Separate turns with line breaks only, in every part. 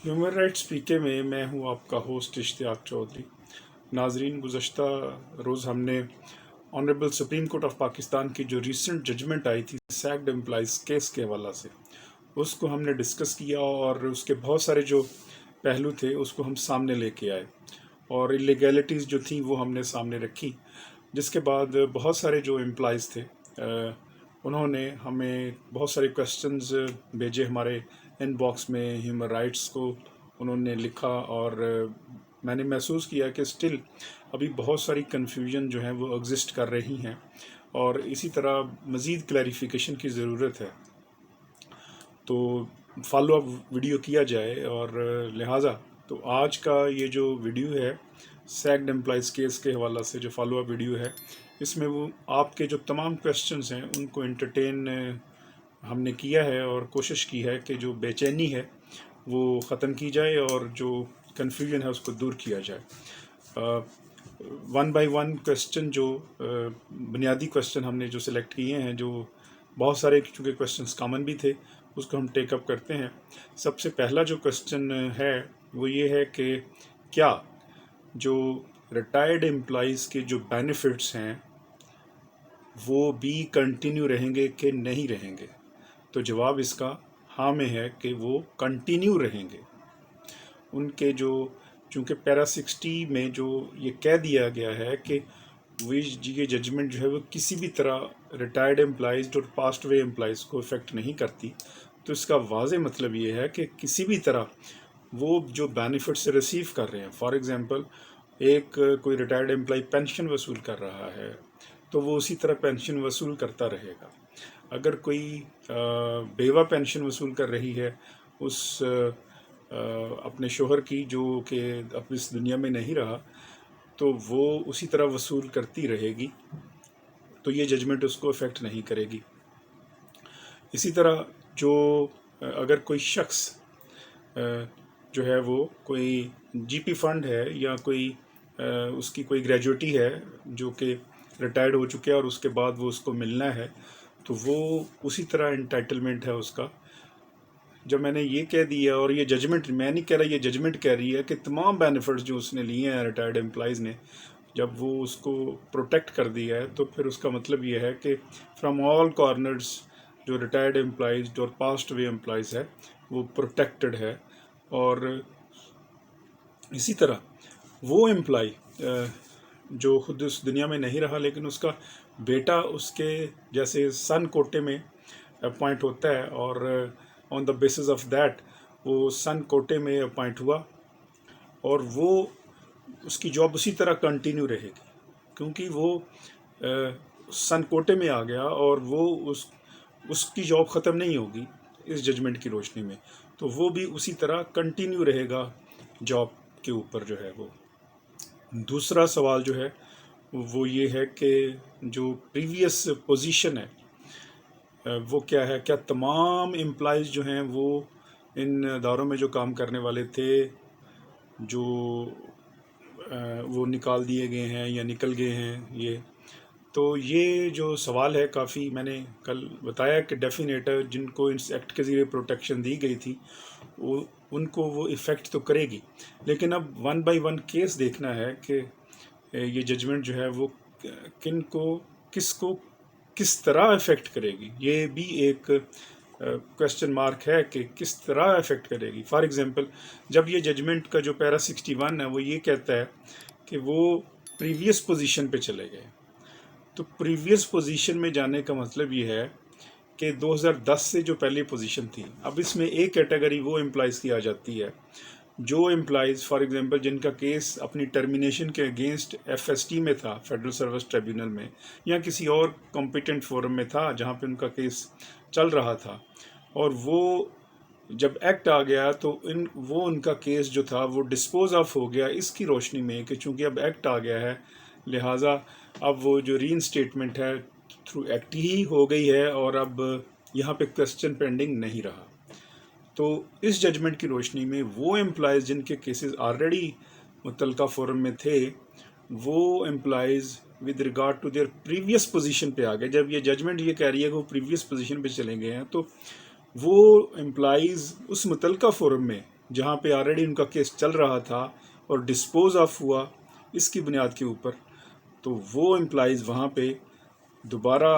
Human rights پی کے میں ہوں آپ کا ہوسٹ اشتیاق چودھری۔ ناظرین، گزشتہ روز ہم نے honourable supreme court of Pakistan کی جو ریسنٹ ججمنٹ آئی تھی سیکڈ امپلائیز کیس کے حوالہ سے، اس کو ہم نے ڈسکس کیا اور اس کے بہت سارے جو پہلو تھے اس کو ہم سامنے لے کے آئے اور اللیگیلٹیز جو تھیں وہ ہم نے سامنے رکھی، جس کے بعد بہت سارے جو امپلائیز تھے انہوں نے ہمیں بہت سارے کویسچنز بھیجے ہمارے ان باکس میں، ہیومن رائٹس کو انہوں نے لکھا، اور میں نے محسوس کیا کہ سٹل ابھی بہت ساری کنفیوژن جو ہیں وہ ایگزسٹ کر رہی ہیں اور اسی طرح مزید کلیریفیکیشن کی ضرورت ہے، تو فالو اپ ویڈیو کیا جائے۔ اور لہٰذا تو آج کا یہ جو ویڈیو ہے سیکڈ امپلائیز کیس کے حوالہ سے جو فالو اپ ویڈیو ہے، اس میں وہ آپ کے جو تمام کویسچنز ہیں ان کو انٹرٹین ہم نے کیا ہے اور کوشش کی ہے کہ جو بے چینی ہے وہ ختم کی جائے اور جو کنفیوژن ہے اس کو دور کیا جائے۔ ون بائی ون کویسچن، جو بنیادی کویسچن ہم نے جو سلیکٹ کیے ہیں، جو بہت سارے چونکہ کویسچنز کامن بھی تھے، اس کو ہم ٹیک اپ کرتے ہیں۔ سب سے پہلا جو کویسچن ہے وہ یہ ہے کہ کیا جو ریٹائرڈ امپلائیز کے جو بینیفٹس ہیں وہ بھی کنٹینیو رہیں گے کہ نہیں رہیں گے؟ تو جواب اس کا ہاں میں ہے کہ وہ کنٹینیو رہیں گے۔ ان کے جو چونکہ پیرا 60 میں جو یہ کہہ دیا گیا ہے کہ یہ ججمنٹ جو ہے وہ کسی بھی طرح ریٹائرڈ امپلائیز اور پاسٹ وے امپلائیز کو افیکٹ نہیں کرتی، تو اس کا واضح مطلب یہ ہے کہ کسی بھی طرح وہ جو بینیفٹس ریسیو کر رہے ہیں، فار ایگزامپل ایک کوئی ریٹائرڈ امپلائی پینشن وصول کر رہا ہے تو وہ اسی طرح پینشن وصول کرتا رہے گا۔ اگر کوئی بیوہ پینشن وصول کر رہی ہے اس اپنے شوہر کی جو کہ اب اس دنیا میں نہیں رہا، تو وہ اسی طرح وصول کرتی رہے گی، تو یہ ججمنٹ اس کو افیکٹ نہیں کرے گی۔ اسی طرح جو اگر کوئی شخص جو ہے وہ کوئی جی پی فنڈ ہے یا کوئی اس کی کوئی گریجویٹی ہے جو کہ ریٹائرڈ ہو چکے اور اس کے بعد وہ اس کو ملنا ہے، تو وہ اسی طرح انٹائٹلمنٹ ہے اس کا۔ جب میں نے یہ کہہ دیا، اور یہ ججمنٹ میں نہیں کہہ رہا، یہ ججمنٹ کہہ رہی ہے کہ تمام بینیفٹس جو اس نے لیے ہیں ریٹائرڈ امپلائیز نے، جب وہ اس کو پروٹیکٹ کر دیا ہے، تو پھر اس کا مطلب یہ ہے کہ فرام آل کارنرز جو ریٹائرڈ امپلائیز اور پاسٹ وے امپلائیز ہے وہ پروٹیکٹڈ ہے۔ اور اسی طرح وہ امپلائی جو خود اس دنیا میں نہیں رہا لیکن اس کا بیٹا اس کے جیسے سن کوٹے میں اپوائنٹ ہوتا ہے، اور آن دا بیسس آف دیٹ وہ سن کوٹے میں اپوائنٹ ہوا، اور وہ اس کی جاب اسی طرح کنٹینیو رہے گی کیونکہ وہ سن کوٹے میں آ گیا، اور وہ اس کی جاب ختم نہیں ہوگی اس ججمنٹ کی روشنی میں، تو وہ بھی اسی طرح کنٹینیو رہے گا جاب کے اوپر جو ہے وہ۔ دوسرا سوال جو ہے وہ یہ ہے کہ جو پریویس پوزیشن ہے وہ کیا ہے؟ کیا تمام امپلائیز جو ہیں وہ ان اداروں میں جو کام کرنے والے تھے جو وہ نکال دیے گئے ہیں یا نکل گئے ہیں؟ تو یہ جو سوال ہے کافی، میں نے کل بتایا کہ ڈیفینیٹر جن کو اس ایکٹ کے ذریعے پروٹیکشن دی گئی تھی ان کو وہ ایفیکٹ تو کرے گی، لیکن اب ون بائی ون کیس دیکھنا ہے کہ یہ ججمنٹ جو ہے وہ کس کو کس طرح افیکٹ کرے گی۔ یہ بھی ایک کویسچن مارک ہے کہ کس طرح افیکٹ کرے گی۔ فار ایگزامپل جب یہ ججمنٹ کا جو پیرا 61 ہے وہ یہ کہتا ہے کہ وہ پریویس پوزیشن پہ چلے گئے، تو پریویس پوزیشن میں جانے کا مطلب یہ ہے کہ 2010 سے جو پہلی پوزیشن تھی، اب اس میں ایک کیٹیگری وہ امپلائیز کی آ جاتی ہے جو امپلائیز فار ایگزامپل جن کا کیس اپنی ٹرمینیشن کے اگینسٹ ایف ایس ٹی میں تھا، فیڈرل سروس ٹریبیونل میں، یا کسی اور کمپیٹنٹ فورم میں تھا جہاں پہ ان کا کیس چل رہا تھا، اور وہ جب ایکٹ آ گیا تو ان کا کیس جو تھا وہ ڈسپوز آف ہو گیا اس کی روشنی میں کہ چونکہ اب ایکٹ آ گیا ہے، لہٰذا اب وہ جو ری انسٹیٹمنٹ ہے تھرو ایکٹ ہی ہو گئی ہے، اور اب یہاں پہ کویسچن پینڈنگ نہیں رہا۔ تو اس ججمنٹ کی روشنی میں وہ امپلائیز جن کے کیسز آلریڈی متعلقہ فورم میں تھے، وہ employees with regard to their previous position پہ آ گئے۔ جب یہ ججمنٹ یہ کہہ رہی ہے کہ وہ پریویس پوزیشن پہ چلے گئے ہیں، تو وہ امپلائیز اس متعلقہ فورم میں جہاں پہ آلریڈی ان کا کیس چل رہا تھا اور ڈسپوز آف ہوا اس کی بنیاد کے اوپر، تو وہ امپلائیز وہاں پہ دوبارہ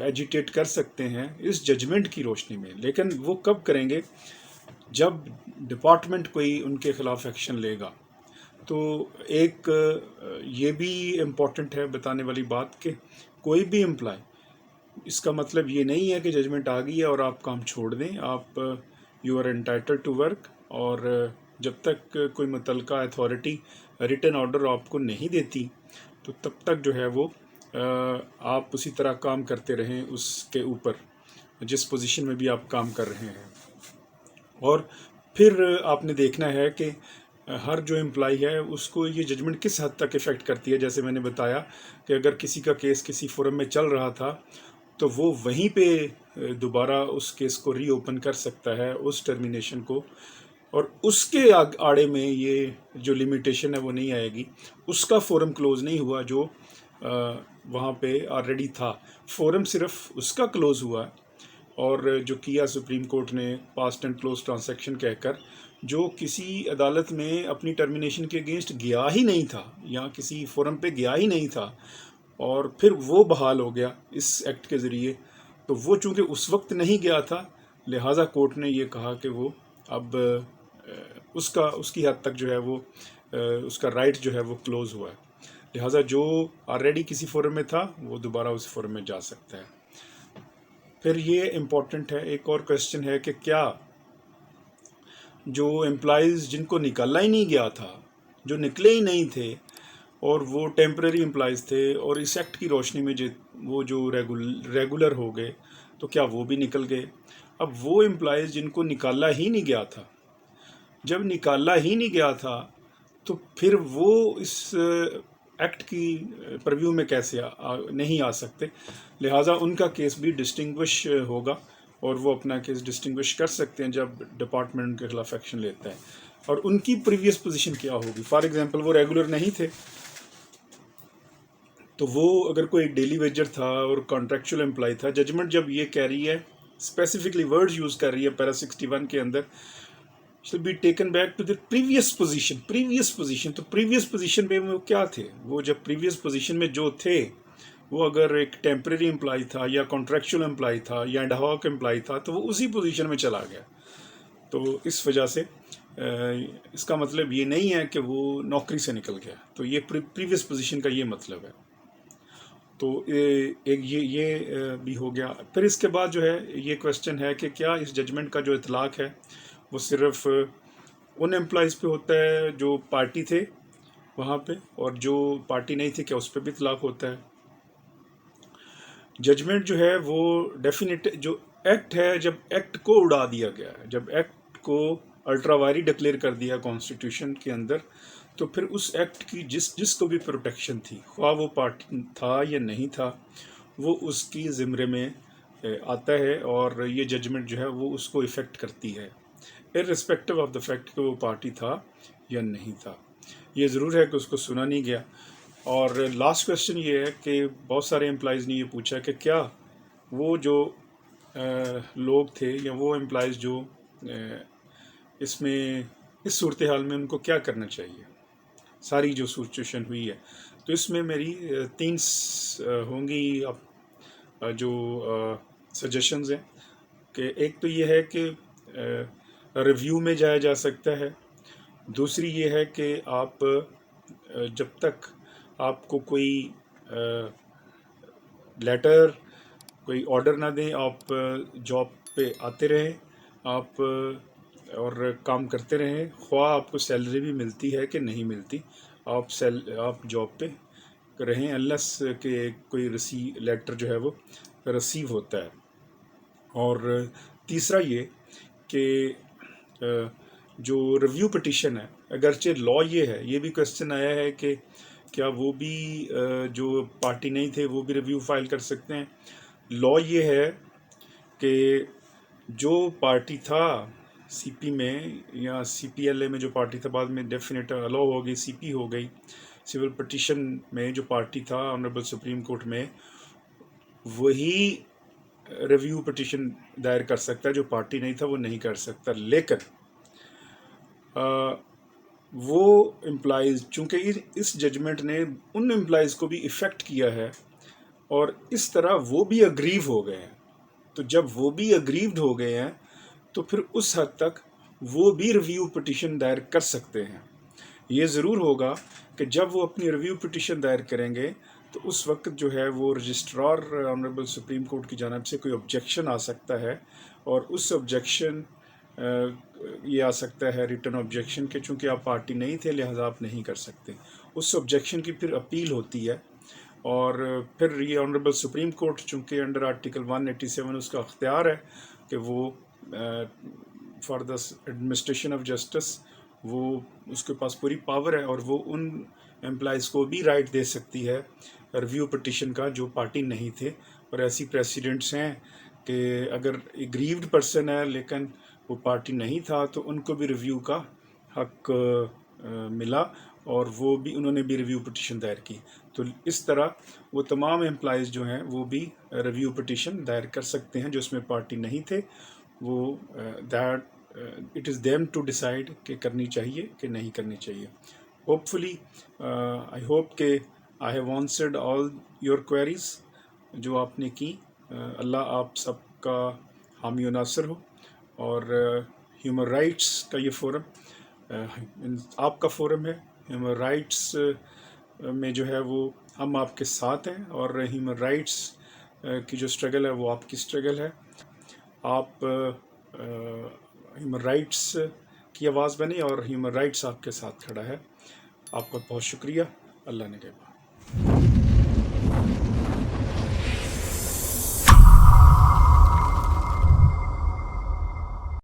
ایجیٹیٹ کر سکتے ہیں اس ججمنٹ کی روشنی میں. لیکن وہ کب کریں گے؟ جب ڈپارٹمنٹ کوئی ان کے خلاف ایکشن لے گا. تو ایک یہ بھی امپورٹنٹ ہے بتانے والی بات کہ کوئی بھی امپلائی، اس کا مطلب یہ نہیں ہے کہ ججمنٹ آ گئی ہے اور آپ کام چھوڑ دیں. آپ you are entitled to work, اور جب تک کوئی متعلقہ اتھارٹی ریٹن آرڈر آپ کو نہیں دیتی تو تب تک جو ہے وہ آپ اسی طرح کام کرتے رہیں اس کے اوپر جس پوزیشن میں بھی آپ کام کر رہے ہیں. اور پھر آپ نے دیکھنا ہے کہ ہر جو امپلائی ہے اس کو یہ ججمنٹ کس حد تک افیکٹ کرتی ہے. جیسے میں نے بتایا کہ اگر کسی کا کیس کسی فورم میں چل رہا تھا تو وہ وہیں پہ دوبارہ اس کیس کو ری اوپن کر سکتا ہے، اس ٹرمینیشن کو، اور اس کے آڑے میں یہ جو لمیٹیشن ہے وہ نہیں آئے گی. اس کا فورم کلوز نہیں ہوا جو وہاں پہ آلریڈی تھا، فورم صرف اس کا کلوز ہوا. اور جو کیا سپریم کورٹ نے پاسٹ اینڈ کلوز ٹرانزیکشن کہہ کر، جو کسی عدالت میں اپنی ٹرمینیشن کے اگینسٹ گیا ہی نہیں تھا یا کسی فورم پہ گیا ہی نہیں تھا اور پھر وہ بحال ہو گیا اس ایکٹ کے ذریعے، تو وہ چونکہ اس وقت نہیں گیا تھا لہٰذا کورٹ نے یہ کہا کہ وہ اب اس کی حد تک جو ہے وہ اس کا رائٹ جو ہے وہ کلوز ہوا ہے. لہٰذا جو آلریڈی کسی فورم میں تھا وہ دوبارہ اس فورم میں جا سکتا ہے. پھر یہ امپورٹنٹ ہے، ایک اور کویسچن ہے کہ کیا جو امپلائیز جن کو نکالا ہی نہیں گیا تھا، جو نکلے ہی نہیں تھے اور وہ ٹیمپرری امپلائیز تھے اور اس ایکٹ کی روشنی میں وہ جو ریگولر ہو گئے تو کیا وہ بھی نکل گئے؟ اب وہ امپلائیز جن کو نکالا ہی نہیں گیا تھا، جب نکالا ہی نہیں گیا تھا تو پھر وہ اس ایکٹ کی پرویو میں کیسے نہیں آ سکتے. لہٰذا ان کا کیس بھی ڈسٹنگوش ہوگا اور وہ اپنا کیس ڈسٹنگوش کر سکتے ہیں جب ڈپارٹمنٹ ان کے خلاف ایکشن لیتا ہے. اور ان کی پریویس پوزیشن کیا ہوگی؟ فار ایگزامپل وہ ریگولر نہیں تھے تو وہ اگر کوئی ڈیلی ویجر تھا اور کانٹریکچوئل امپلائی تھا، ججمنٹ جب یہ کہہ رہی ہے، اسپیسیفکلی ورڈ یوز کر رہی ہے پیرا 61 کے اندر، should be taken back to the previous position. تو previous position پہ وہ کیا تھے؟ وہ جب previous position میں جو تھے وہ اگر ایک ٹیمپریری امپلائی تھا یا کانٹریکچوئل امپلائی تھا یا ایڈ-ہاک امپلائی تھا تو وہ اسی پوزیشن میں چلا گیا. تو اس وجہ سے اس کا مطلب یہ نہیں ہے کہ وہ نوکری سے نکل گیا. تو یہ پریویس پوزیشن کا یہ مطلب ہے. تو ایک یہ بھی ہو گیا. پھر اس کے بعد جو ہے یہ کویسچن ہے کہ کیا اس ججمنٹ کا جو اطلاق ہے وہ صرف ان امپلائیز پہ ہوتا ہے جو پارٹی تھے وہاں پہ، اور جو پارٹی نہیں تھی کیا اس پہ بھی اطلاق ہوتا ہے؟ ججمنٹ جو ہے وہ ڈیفینیٹ جو ایکٹ ہے، جب ایکٹ کو اڑا دیا گیا ہے، جب ایکٹ کو الٹرا وائری ڈکلیئر کر دیا کانسٹیٹیوشن کے اندر، تو پھر اس ایکٹ کی جس کو بھی پروٹیکشن تھی، خواہ وہ پارٹی تھا یا نہیں تھا، وہ اس کی زمرے میں آتا ہے اور یہ ججمنٹ جو ہے وہ اس کو افیکٹ کرتی ہے irrespective آف دا فیکٹ کہ وہ پارٹی تھا یا نہیں تھا. یہ ضرور ہے کہ اس کو سنا نہیں گیا. اور لاسٹ کویسچن یہ ہے کہ بہت سارے امپلائیز نے یہ پوچھا کہ کیا وہ جو لوگ تھے یا وہ امپلائیز جو اس میں اس صورتحال میں ان کو کیا کرنا چاہیے، ساری جو سچویشن ہوئی ہے. تو اس میں میری 3 ہوں گی جو سجیشنز ہیں کہ ایک تو یہ ہے کہ ریویو میں جایا جا سکتا ہے. دوسری یہ ہے کہ آپ جب تک آپ کو کوئی لیٹر کوئی آرڈر نہ دیں آپ جاب پہ آتے رہیں، آپ اور کام کرتے رہیں، خواہ آپ کو سیلری بھی ملتی ہے کہ نہیں ملتی، آپ جاب پہ رہیں انلیس کہ کوئی لیٹر جو ہے وہ ریسیو ہوتا ہے. اور تیسرا یہ کہ جو ریویو پٹیشن ہے، اگرچہ لا یہ ہے، یہ بھی کویسچن آیا ہے کہ کیا وہ بھی جو پارٹی نہیں تھے وہ بھی ریویو فائل کر سکتے ہیں. لا یہ ہے کہ جو پارٹی تھا سی پی میں یا سی پی ایل اے میں، جو پارٹی تھا بعد میں ڈیفینیٹ الاؤ ہو گئی، سی پی ہو گئی، سول پٹیشن میں جو پارٹی تھا آنریبل سپریم کورٹ میں، وہی ریویو پٹیشن دائر کر سکتا ہے. جو پارٹی نہیں تھا وہ نہیں کر سکتا. لیکن وہ امپلائیز چونکہ اس ججمنٹ نے ان امپلائیز کو بھی افیکٹ کیا ہے اور اس طرح وہ بھی اگریو ہو گئے ہیں، تو جب وہ بھی اگریوڈ ہو گئے ہیں تو پھر اس حد تک وہ بھی ریویو پٹیشن دائر کر سکتے ہیں۔ یہ ضرور ہوگا کہ جب وہ اپنی ریویو پٹیشن دائر کریں گے تو اس وقت جو ہے وہ رجسٹرار آنریبل سپریم کورٹ کی جانب سے کوئی آبجیکشن آ سکتا ہے، اور اس آبجیکشن یہ آ سکتا ہے ریٹن آبجیکشن کہ چونکہ آپ پارٹی نہیں تھے لہٰذا آپ نہیں کر سکتے۔ اس آبجیکشن کی پھر اپیل ہوتی ہے، اور پھر یہ آنریبل سپریم کورٹ چونکہ انڈر آرٹیکل 187 اس کا اختیار ہے کہ وہ for the administration of justice, وہ اس کے پاس پوری پاور ہے اور وہ ان امپلائیز کو بھی رائٹ دے سکتی ہے ریویو پٹیشن کا جو پارٹی نہیں تھے، اور ایسی پریسیڈنٹس ہیں کہ اگر اگریوڈ پرسن ہے لیکن وہ پارٹی نہیں تھا تو ان کو بھی ریویو کا حق ملا، اور وہ بھی انہوں نے بھی ریویو پٹیشن دائر کی۔ تو اس طرح وہ تمام امپلائیز جو ہیں وہ بھی ریویو پٹیشن دائر کر سکتے ہیں جو اس میں پارٹی نہیں تھے۔ وہ that it is them to decide کہ کرنی چاہیے کہ نہیں کرنی چاہیے۔ ہوپ فلی آئی ہوپ کہ I have answered all your queries جو آپ نے کی۔ اللہ آپ سب کا حامی و ناصر ہو، اور ہیومن رائٹس کا یہ فورم آپ کا فورم ہے۔ ہیومن رائٹس میں جو ہے وہ ہم آپ کے ساتھ ہیں، اور ہیومن رائٹس کی جو اسٹرگل ہے وہ آپ کی اسٹرگل ہے۔ آپ ہیومن رائٹس کی آواز بنیں، اور ہیومن رائٹس آپ کے ساتھ کھڑا ہے۔ آپ کا بہت شکریہ۔ اللہ نگہبان۔